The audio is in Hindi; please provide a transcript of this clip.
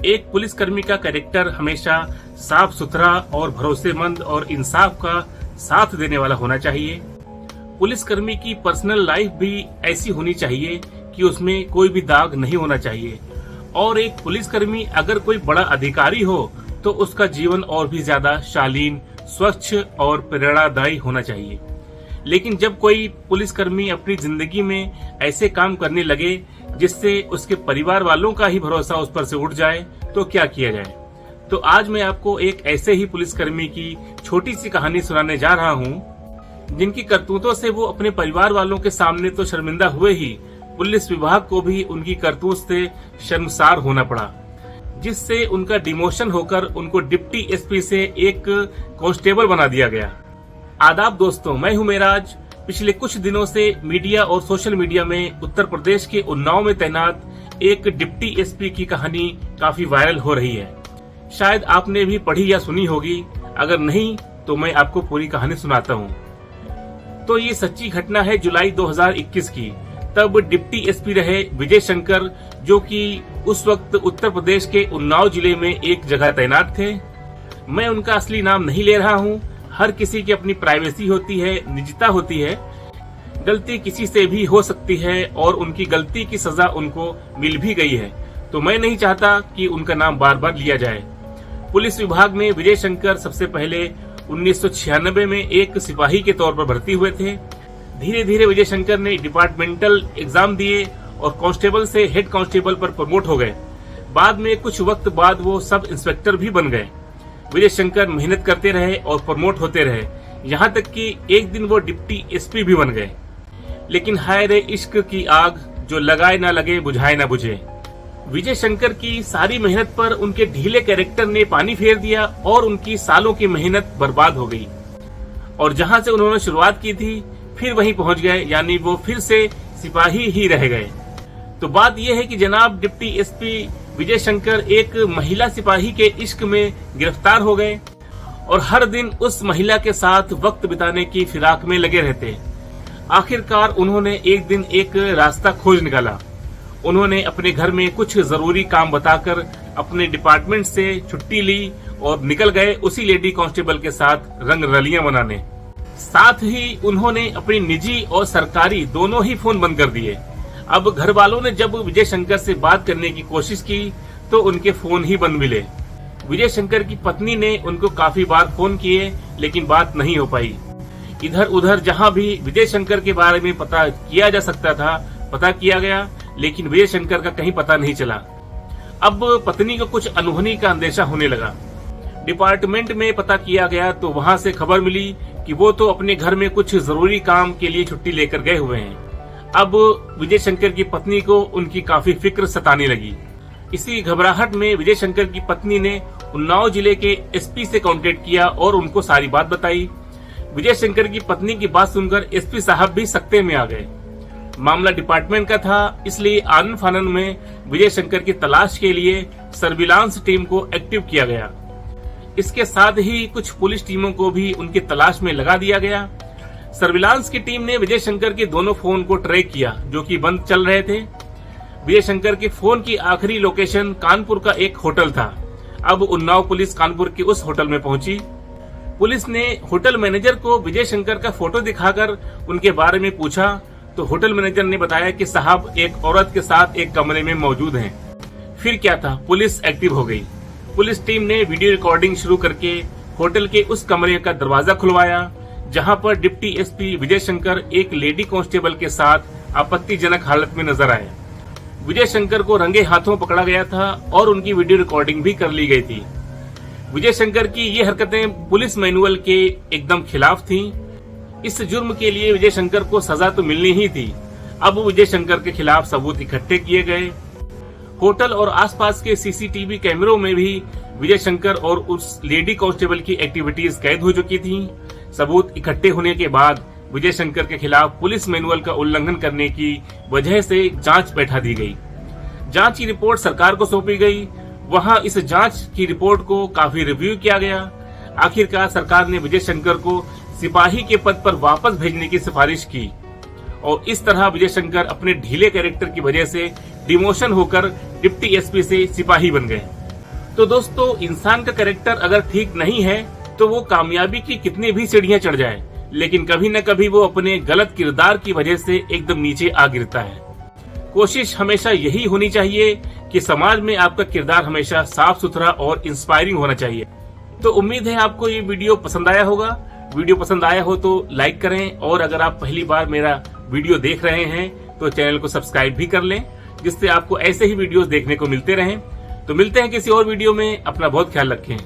एक पुलिसकर्मी का कैरेक्टर हमेशा साफ सुथरा और भरोसेमंद और इंसाफ का साथ देने वाला होना चाहिए। पुलिसकर्मी की पर्सनल लाइफ भी ऐसी होनी चाहिए कि उसमें कोई भी दाग नहीं होना चाहिए। और एक पुलिसकर्मी अगर कोई बड़ा अधिकारी हो तो उसका जीवन और भी ज्यादा शालीन, स्वच्छ और प्रेरणादायी होना चाहिए। लेकिन जब कोई पुलिसकर्मी अपनी जिंदगी में ऐसे काम करने लगे जिससे उसके परिवार वालों का ही भरोसा उस पर से उठ जाए तो क्या किया जाए। तो आज मैं आपको एक ऐसे ही पुलिसकर्मी की छोटी सी कहानी सुनाने जा रहा हूँ, जिनकी करतूतों से वो अपने परिवार वालों के सामने तो शर्मिंदा हुए ही, पुलिस विभाग को भी उनकी करतूत से शर्मसार होना पड़ा, जिससे उनका डिमोशन होकर उनको डिप्टी एसपी से एक कांस्टेबल बना दिया गया। आदाब दोस्तों, मैं हूं मेराज। पिछले कुछ दिनों से मीडिया और सोशल मीडिया में उत्तर प्रदेश के उन्नाव में तैनात एक डिप्टी एसपी की कहानी काफी वायरल हो रही है। शायद आपने भी पढ़ी या सुनी होगी, अगर नहीं तो मैं आपको पूरी कहानी सुनाता हूं। तो ये सच्ची घटना है जुलाई 2021 की। तब डिप्टी एसपी रहे विजय शंकर, जो कि उस वक्त उत्तर प्रदेश के उन्नाव जिले में एक जगह तैनात थे। मैं उनका असली नाम नहीं ले रहा हूं। हर किसी की अपनी प्राइवेसी होती है, निजता होती है। गलती किसी से भी हो सकती है और उनकी गलती की सजा उनको मिल भी गई है, तो मैं नहीं चाहता कि उनका नाम बार बार लिया जाए। पुलिस विभाग में विजय शंकर सबसे पहले 1996 में एक सिपाही के तौर पर भर्ती हुए थे। धीरे धीरे विजय शंकर ने डिपार्टमेंटल एग्जाम दिए और कांस्टेबल से हेड कांस्टेबल पर प्रमोट हो गए। बाद में कुछ वक्त बाद वो सब इंस्पेक्टर भी बन गए। विजय शंकर मेहनत करते रहे और प्रमोट होते रहे, यहाँ तक कि एक दिन वो डिप्टी एसपी भी बन गए। लेकिन हाय रे इश्क की आग, जो लगाए ना लगे बुझाए ना बुझे। विजय शंकर की सारी मेहनत पर उनके ढीले कैरेक्टर ने पानी फेर दिया और उनकी सालों की मेहनत बर्बाद हो गई। और जहाँ से उन्होंने शुरुआत की थी फिर वहीं पहुंच गए, यानी वो फिर से सिपाही ही रह गए। तो बात यह है कि जनाब डिप्टी एसपी विजय शंकर एक महिला सिपाही के इश्क में गिरफ्तार हो गए और हर दिन उस महिला के साथ वक्त बिताने की फिराक में लगे रहते। आखिरकार उन्होंने एक दिन एक रास्ता खोज निकाला। उन्होंने अपने घर में कुछ जरूरी काम बताकर अपने डिपार्टमेंट से छुट्टी ली और निकल गए उसी लेडी कांस्टेबल के साथ रंग रलियां मनाने। साथ ही उन्होंने अपनी निजी और सरकारी दोनों ही फोन बंद कर दिए। अब घर वालों ने जब विजय शंकर से बात करने की कोशिश की तो उनके फोन ही बंद मिले। विजय शंकर की पत्नी ने उनको काफी बार फोन किए, लेकिन बात नहीं हो पाई। इधर उधर जहां भी विजय शंकर के बारे में पता किया जा सकता था पता किया गया, लेकिन विजय शंकर का कहीं पता नहीं चला। अब पत्नी को कुछ अनहोनी का अंदेशा होने लगा। डिपार्टमेंट में पता किया गया तो वहां से खबर मिली कि वो तो अपने घर में कुछ जरूरी काम के लिए छुट्टी लेकर गए हुए हैं। अब विजय शंकर की पत्नी को उनकी काफी फिक्र सताने लगी। इसी घबराहट में विजय शंकर की पत्नी ने उन्नाव जिले के एसपी से कांटेक्ट किया और उनको सारी बात बताई। विजय शंकर की पत्नी की बात सुनकर एसपी साहब भी सकते में आ गए। मामला डिपार्टमेंट का था, इसलिए आनन फानन में विजय शंकर की तलाश के लिए सर्विलांस टीम को एक्टिव किया गया। इसके साथ ही कुछ पुलिस टीमों को भी उनकी तलाश में लगा दिया गया। सर्विलांस की टीम ने विजय शंकर के दोनों फोन को ट्रैक किया जो कि बंद चल रहे थे। विजय शंकर के फोन की आखिरी लोकेशन कानपुर का एक होटल था। अब उन्नाव पुलिस कानपुर के उस होटल में पहुंची। पुलिस ने होटल मैनेजर को विजय शंकर का फोटो दिखाकर उनके बारे में पूछा तो होटल मैनेजर ने बताया कि साहब एक औरत के साथ एक कमरे में मौजूद हैं। फिर क्या था, पुलिस एक्टिव हो गई। पुलिस टीम ने वीडियो रिकॉर्डिंग शुरू करके होटल के उस कमरे का दरवाजा खुलवाया जहां पर डिप्टी एसपी विजय शंकर एक लेडी कांस्टेबल के साथ आपत्तिजनक हालत में नजर आए। विजय शंकर को रंगे हाथों पकड़ा गया था और उनकी वीडियो रिकॉर्डिंग भी कर ली गई थी। विजय शंकर की ये हरकतें पुलिस मैनुअल के एकदम खिलाफ थीं। इस जुर्म के लिए विजय शंकर को सजा तो मिलनी ही थी। अब विजय शंकर के खिलाफ सबूत इकट्ठे किए गए। होटल और आसपास के सीसीटीवी कैमरों में भी विजय शंकर और उस लेडी कांस्टेबल की एक्टिविटीज कैद हो चुकी थी। सबूत इकट्ठे होने के बाद विजय शंकर के खिलाफ पुलिस मैनुअल का उल्लंघन करने की वजह से जांच बैठा दी गई। जांच की रिपोर्ट सरकार को सौंपी गई। वहां इस जांच की रिपोर्ट को काफी रिव्यू किया गया। आखिरकार सरकार ने विजय शंकर को सिपाही के पद पर वापस भेजने की सिफारिश की और इस तरह विजय शंकर अपने ढीले कैरेक्टर की वजह से डिमोशन होकर डिप्टी एसपी से सिपाही बन गए। तो दोस्तों, इंसान का कैरेक्टर अगर ठीक नहीं है तो वो कामयाबी की कितनी भी सीढ़ियां चढ़ जाए, लेकिन कभी न कभी वो अपने गलत किरदार की वजह से एकदम नीचे आ गिरता है। कोशिश हमेशा यही होनी चाहिए कि समाज में आपका किरदार हमेशा साफ सुथरा और इंस्पायरिंग होना चाहिए। तो उम्मीद है आपको ये वीडियो पसंद आया होगा। वीडियो पसंद आया हो तो लाइक करें, और अगर आप पहली बार मेरा वीडियो देख रहे हैं तो चैनल को सब्सक्राइब भी कर लें, जिससे आपको ऐसे ही वीडियोस देखने को मिलते रहें। तो मिलते हैं किसी और वीडियो में। अपना बहुत ख्याल रखें।